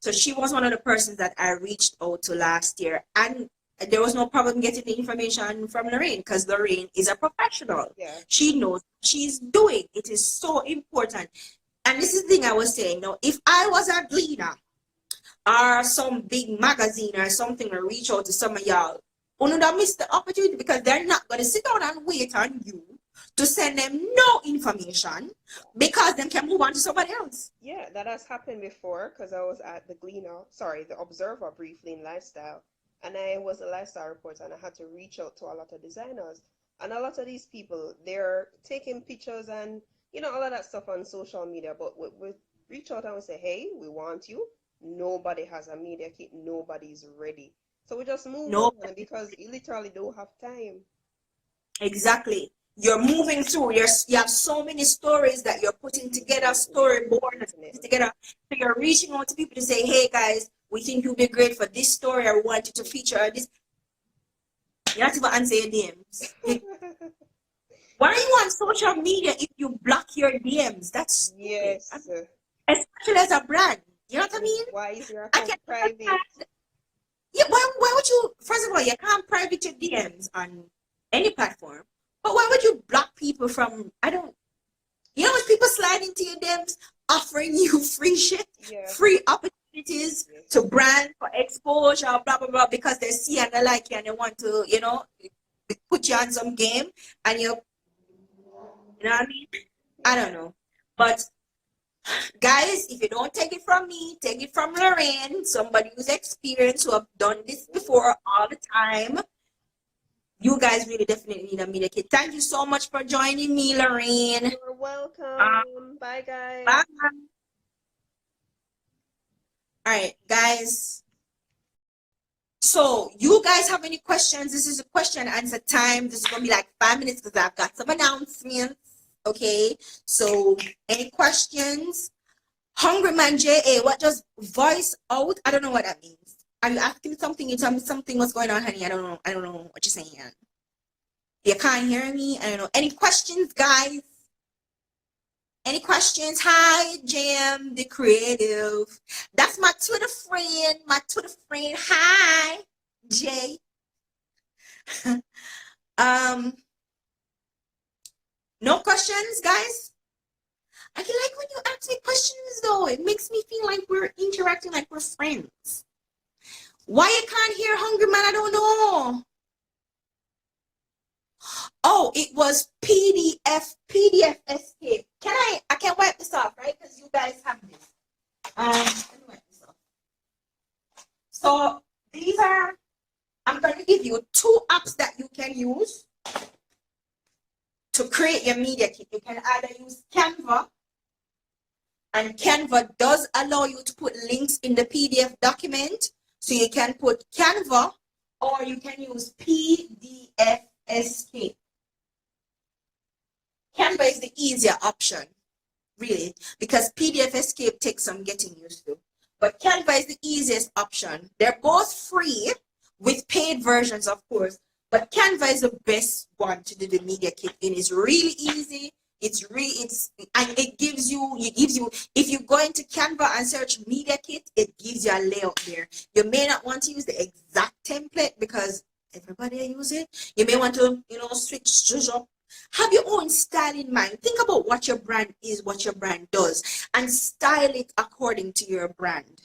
So she was one of the persons that I reached out to last year, and there was no problem getting the information from Lorraine because Lorraine is a professional.
yeah,
She knows what she's doing. It is so important. and this is the thing I was saying. Now, if I was a gleaner or some big magazine or something to reach out to some of y'all, you would have missed the opportunity because they're not going to sit down and wait on you to send them no information because they can move on to somebody else.
Yeah, that has happened before because I was at the the Observer briefly in lifestyle, and I was a lifestyle reporter, and I had to reach out to a lot of designers, and a lot of these people they're taking pictures and all of that stuff on social media, but we reach out and we say, hey, we want you. Nobody has a media kit. Nobody's ready, so we just move
No,
on because you literally don't have time.
exactly. You're moving through. You have so many stories that you're putting together, storyboard that's putting
Definitely.
together. So you're reaching out to people to say, hey guys, we think you'll be great for this story. I want you to feature this. You have to even answer your DMs. Why are you on social media if you block your DMs? That's stupid.
Yes.
Especially as a brand. You know what I
And
mean?
why is your
I
account
can
private?
understand. Yeah, why would you, first of all, you can't private your DMs on any platform. But why would you block people from, I don't, when people slide into your DMs offering you free shit,
Yeah.
free opportunities
Yes.
to brand for exposure, blah, blah, blah, because they see and they like you and they want to, put you on some game and you know what I mean? I
Yeah.
don't know. But guys, if you don't take it from me, take it from Lorraine, somebody who's experienced, who have done this before all the time. You guys really definitely need a media kit. Thank you so much for joining me, Lorraine.
You're
Uh,
welcome. Bye,
bye.
guys.
All right, guys. So, you guys have any questions? This is a question and answer time. This is going to be like 5 minutes because I've got some announcements. Okay. So, any questions? Hungry Man JA, what does voice out? I don't know what that means. Are you asking something? You tell me something. What's going on, honey? I don't know. I don't know what you're saying. You can't hear me. I don't know. Any questions, guys? Any questions? Hi, Jam, the creative. That's my Twitter friend. My Twitter friend. Hi, Jay. No questions, guys. I like when you ask me questions, though. It makes me feel like we're interacting, like we're friends. Why you can't hear Hungry Man? I don't know. Oh, it was PDF escape. I can wipe this off, right? Because you guys have this. Let me wipe this off. So I'm going to give you 2 apps that you can use to create your media kit. You can either use Canva, and Canva does allow you to put links in the PDF document. So you can put Canva, or you can use PDF escape. Canva is the easier option, really, because PDF escape takes some getting used to. But Canva is the easiest option. They're both free with paid versions, of course. But Canva is the best one to do the media kit in. It's really easy. And it gives you, if you go into Canva and search media kit, it gives you a layout there. You may not want to use the exact template because everybody use it. You may want to, switch up. Have your own style in mind. Think about what your brand is, what your brand does, and style it according to your brand.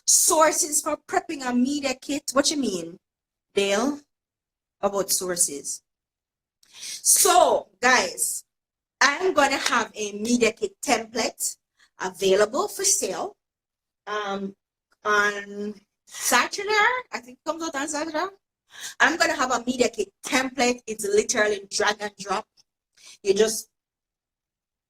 Sources for prepping a media kit. What you mean, Dale? About sources. So, guys, I'm going to have a media kit template available for sale on Saturday. I think it comes out on Saturday. I'm going to have a media kit template. It's literally drag and drop. You just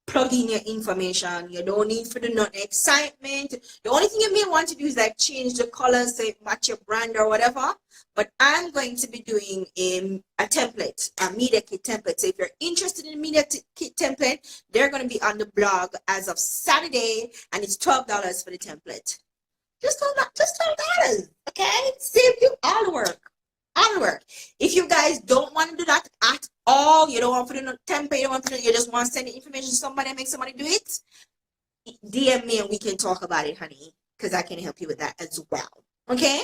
plug in your information. You don't need for the not excitement. The only thing you may want to do is like change the colors to match your brand or whatever. But I'm going to be doing a template, a media kit template. So if you're interested in a media kit template, they're going to be on the blog as of Saturday, and it's $12 for the template. Just $12. Okay, save you all the work. If you guys don't want to do that at all, you don't want to put in a template, you just want to send the information to somebody and make somebody do it, DM me and we can talk about it, honey, because I can help you with that as well. Okay?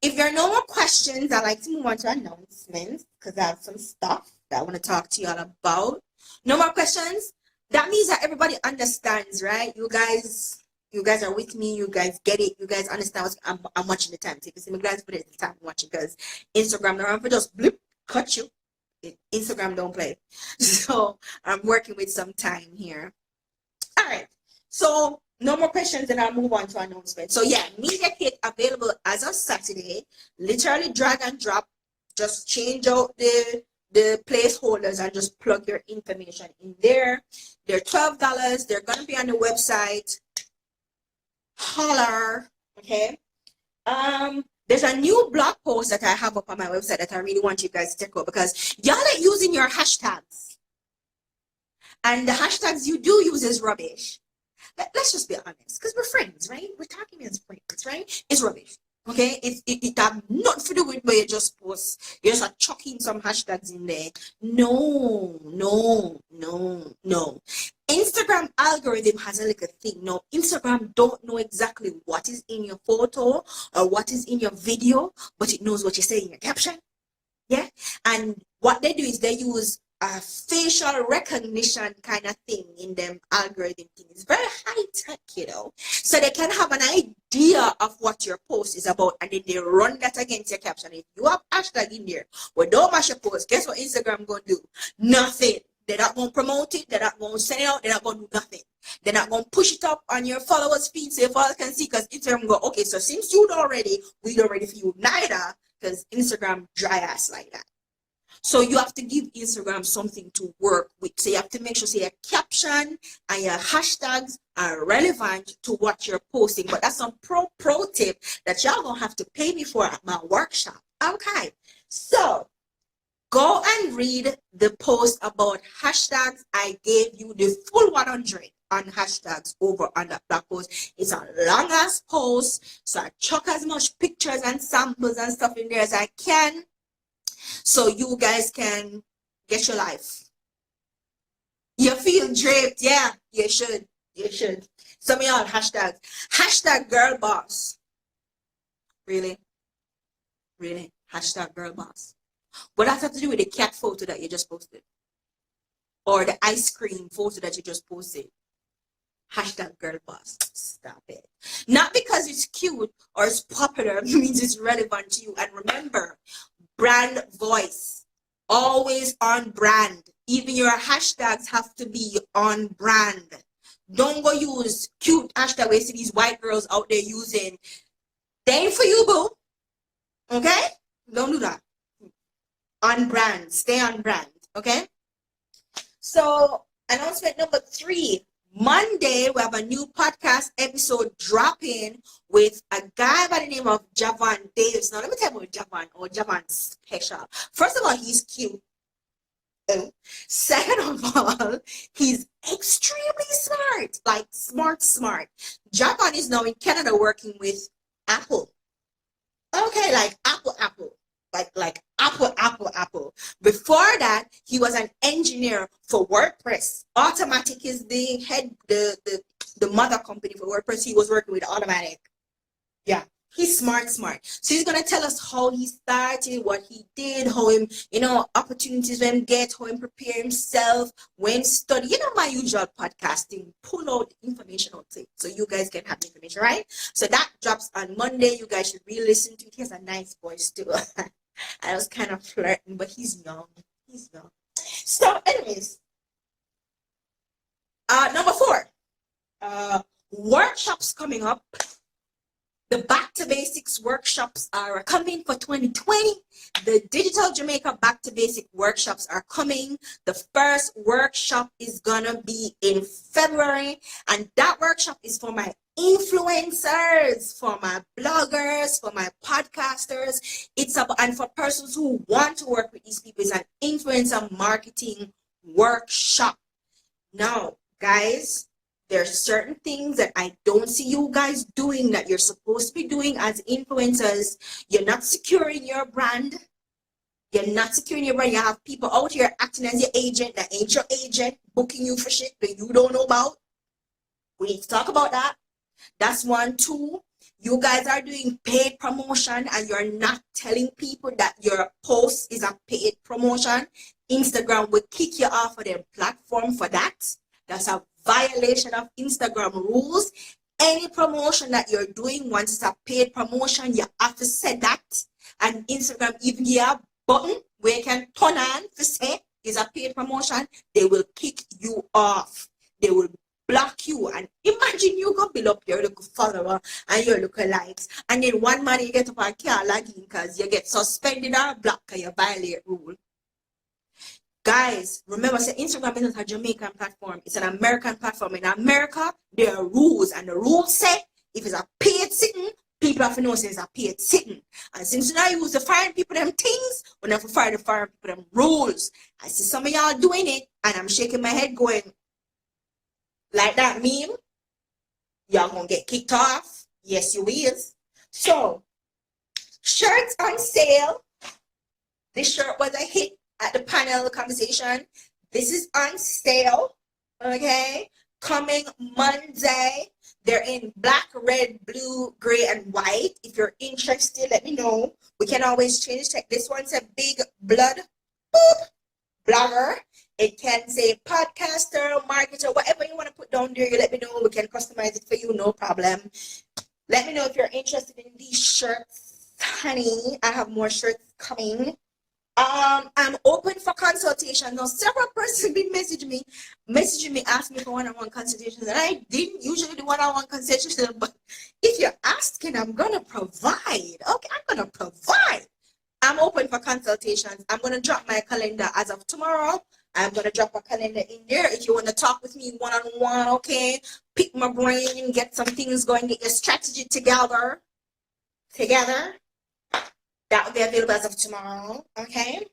If there are no more questions, I'd like to move on to announcements because I have some stuff that I want to talk to y'all about. No more questions? That means that everybody understands, right? You guys are with me. You guys get it. You guys understand I'm watching the time. So if you see me guys put it at the time I'm watching, because Instagram don't run for just blip, cut you. Instagram don't play. So I'm working with some time here. All right. So no more questions, and I'll move on to announcement. So yeah, media kit available as of Saturday. Literally drag and drop. Just change out the placeholders and just plug your information in there. They're $12. They're gonna be on the website. Holler. Okay. There's a new blog post that I have up on my website that I really want you guys to check out, because y'all are using your hashtags. And the hashtags you do use is rubbish. Let's just be honest, because we're friends, right? We're talking as friends, right? It's rubbish. Okay, it have nothing to do with where you just post. You just are chucking some hashtags in there. No, no, no, no. Instagram algorithm has a little thing. No, Instagram don't know exactly what is in your photo or what is in your video, but it knows what you say in your caption. Yeah, and what they do is they use a facial recognition kind of thing in them algorithm thing. It's very high tech, you know. So they can have an idea of what your post is about, and then they run that against your caption. If you have hashtag in there, well, don't mash your post. Guess what Instagram gonna do? Nothing. They're not gonna promote it. They're not gonna send it out. They're not gonna do nothing. They're not gonna push it up on your followers' feed so your followers can see. Because Instagram go, okay, so since you don't ready, we don't ready for you neither. Because Instagram dry ass like that. So you have to give Instagram something to work with. So you have to make sure your caption and your hashtags are relevant to what you're posting. But that's some pro tip that y'all gonna have to pay me for at my workshop. Okay. So go and read the post about hashtags. I gave you the full 100 on hashtags over on that blog post. It's a long ass post, so I chuck as much pictures and samples and stuff in there as I can, so you guys can get your life. You feel draped? Yeah, you should. You should. Some of y'all hashtags. Hashtag girl boss. Really? Really? Hashtag girl boss. What does that have to do with the cat photo that you just posted? Or the ice cream photo that you just posted? Hashtag girl boss. Stop it. Not because it's cute or it's popular means it's relevant to you. And remember, brand voice. Always on brand. Even your hashtags have to be on brand. Don't go use cute hashtag where you see these white girls out there using. They ain't for you, boo. Okay? Don't do that. On brand. Stay on brand. Okay? So, announcement number 3. Monday, we have a new podcast episode dropping with a guy by the name of Javon Davis. Now, let me tell you about Javon, or Javon Special. First of all, he's cute. Second of all, he's extremely smart. Like, smart. Javon is now in Canada working with Apple. Okay, like Apple. Like Apple. Before that, he was an engineer for WordPress. Automatic is the mother company for WordPress. He was working with Automatic. Yeah, he's smart. So he's gonna tell us how he started, what he did, how him, opportunities when get, how him prepare himself, when study. My usual podcasting, pull out information out it so you guys can have the information, right? So that drops on Monday. You guys should really listen to it. He has a nice voice too. I was kind of flirting, but he's young. So, anyways, number 4, workshops coming up. The Back to Basics workshops are coming for 2020. The Digital Jamaica Back to Basic workshops are coming. The first workshop is gonna be in February, and that workshop is for my influencers, for my bloggers, for my podcasters. It's about, and for persons who want to work with these people. It's an influencer marketing workshop. Now, guys, there's certain things that I don't see you guys doing that you're supposed to be doing as influencers. You're not securing your brand. You have people out here acting as your agent that ain't your agent, booking you for shit that you don't know about. We need to talk about that. That's 1. 2, you guys are doing paid promotion and you're not telling people that your post is a paid promotion. Instagram will kick you off of their platform for that. That's a violation of Instagram rules. Any promotion that you're doing, once it's a paid promotion, you have to say that. And Instagram even give a button where you can turn on to say it's a paid promotion. They will kick you off. They will block you. And imagine you go build up your local follower and your local likes, and then one month you get up and can't log in because you get suspended or blocked because you violate rule. Guys, remember, say Instagram is not a Jamaican platform. It's an American platform. In America, there are rules, and the rules say if it's a paid sitting, people have to know it's a paid sitting. And since now you use to fire people them things, we have to fire people them rules. I see some of y'all doing it, and I'm shaking my head going, like that meme, y'all gonna get kicked off. Yes, you will. So, shirts on sale. This shirt was a hit at the panel conversation. This is on sale, okay? Coming Monday. They're in black, red, blue, gray, and white. If you're interested, let me know. We can always change. Check. This one's a big blood blogger. It can say podcaster, marketer, whatever you want to put down there. You let me know. We can customize it for you, no problem. Let me know if you're interested in these shirts, honey. I have more shirts coming. I'm open for consultation. Now, several persons have been messaging me, asking me for one-on-one consultations, and I didn't usually do one-on-one consultations, but if you're asking, I'm gonna provide. Okay, I'm gonna provide. I'm open for consultations. I'm gonna drop my calendar as of tomorrow. I'm gonna drop a calendar in there if you want to talk with me one-on-one. Okay, pick my brain, get some things going, get your strategy together. That will be available as of tomorrow, okay?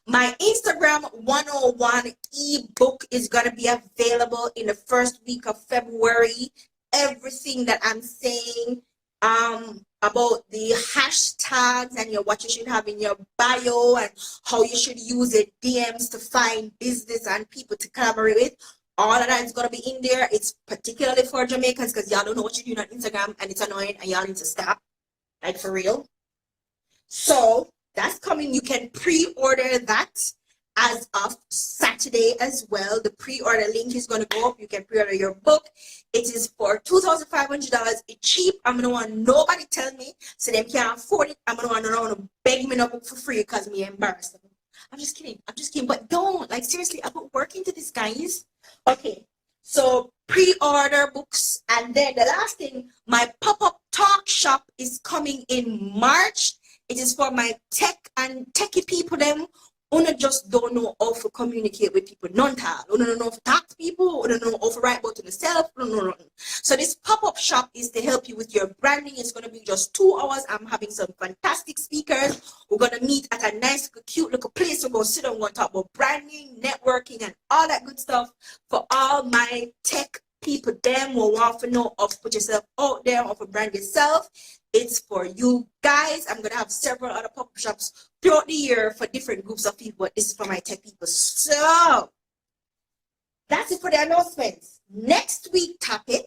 My Instagram 101 ebook is going to be available in the first week of February. Everything that I'm saying about the hashtags and what you should have in your bio and how you should use your DMs to find business and people to collaborate with. All of that is going to be in there. It's particularly for Jamaicans because y'all don't know what you're doing on Instagram and it's annoying and y'all need to stop. Like, for real. So that's coming. You can pre-order that as of Saturday as well. The pre-order link is going to go up. You can pre-order your book. It is for $2,500. It's cheap. I'm going to want nobody tell me so they can't afford it. I'm going to want to beg me no book for free because me embarrassed. I'm just kidding. But don't. Like, seriously, I put work into this, guys. Okay. So pre-order books. And then the last thing, my pop-up talk shop is coming in March. It is for my tech and techie people them who just don't know how to communicate with people. None tal. Who don't know how to talk to people. Who don't know how to write about themselves. No. So this pop-up shop is to help you with your branding. It's going to be just 2 hours. I'm having some fantastic speakers. We're going to meet at a nice, cute little place. We're going to sit down and we're going to talk about branding, networking, and all that good stuff for all my tech people. Them will want to know how to put yourself out there, how to brand yourself. It's for you guys. I'm going to have several other pop-up shops throughout the year for different groups of people, but this is for my tech people. So, that's it for the announcements. Next week's topic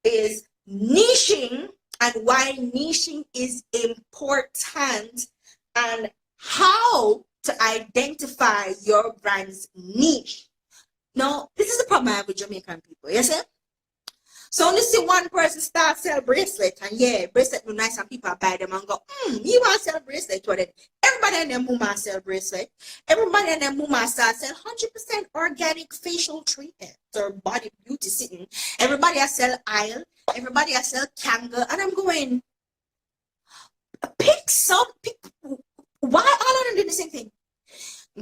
is niching and why niching is important and how to identify your brand's niche. Now, this is the problem I have with Jamaican people, you see? So when you see one person start sell bracelet, and yeah, bracelet look nice and people buy them and go, you want to sell bracelet? Well, then everybody in their mama sell bracelet. Everybody in their mama start sell 100% organic facial treatment or body beauty sitting. Everybody I sell Isle. Everybody I sell Kanga. And I'm going, why all of them do the same thing?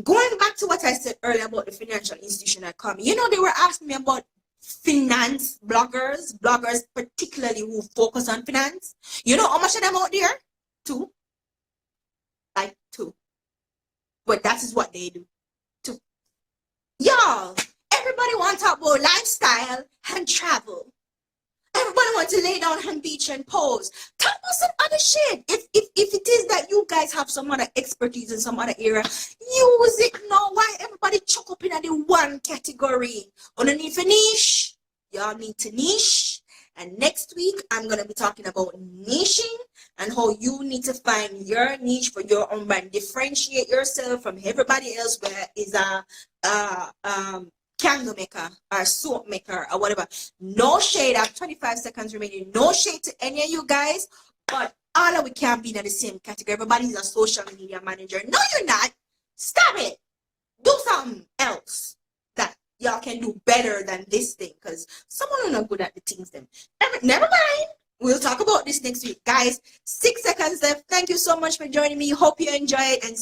Going back to what I said earlier about the financial institution that come, you know, they were asking me about finance bloggers particularly who focus on finance. You know how much of them out there? 2. Like 2. But that is what they do. 2. Y'all, everybody wants to talk about lifestyle and travel. Everybody wants to lay down on beach and pose. Talk about some other shit. If it is that you guys have some other expertise in some other area, use it now. Why everybody chuck up in the one category? Underneath a niche, y'all need to niche. And next week, I'm going to be talking about niching and how you need to find your niche for your own brand. Differentiate yourself from everybody else where is candle maker or soap maker or whatever. No shade. I have 25 seconds remaining. No shade to any of you guys, but all of we can't be in the same category. Everybody's a social media manager. No, you're not. Stop it. Do something else that y'all can do better than this thing, because someone are not good at the things them. Never mind. We'll talk about this next week. Guys, 6 seconds left. Thank you so much for joining me. Hope you enjoy it and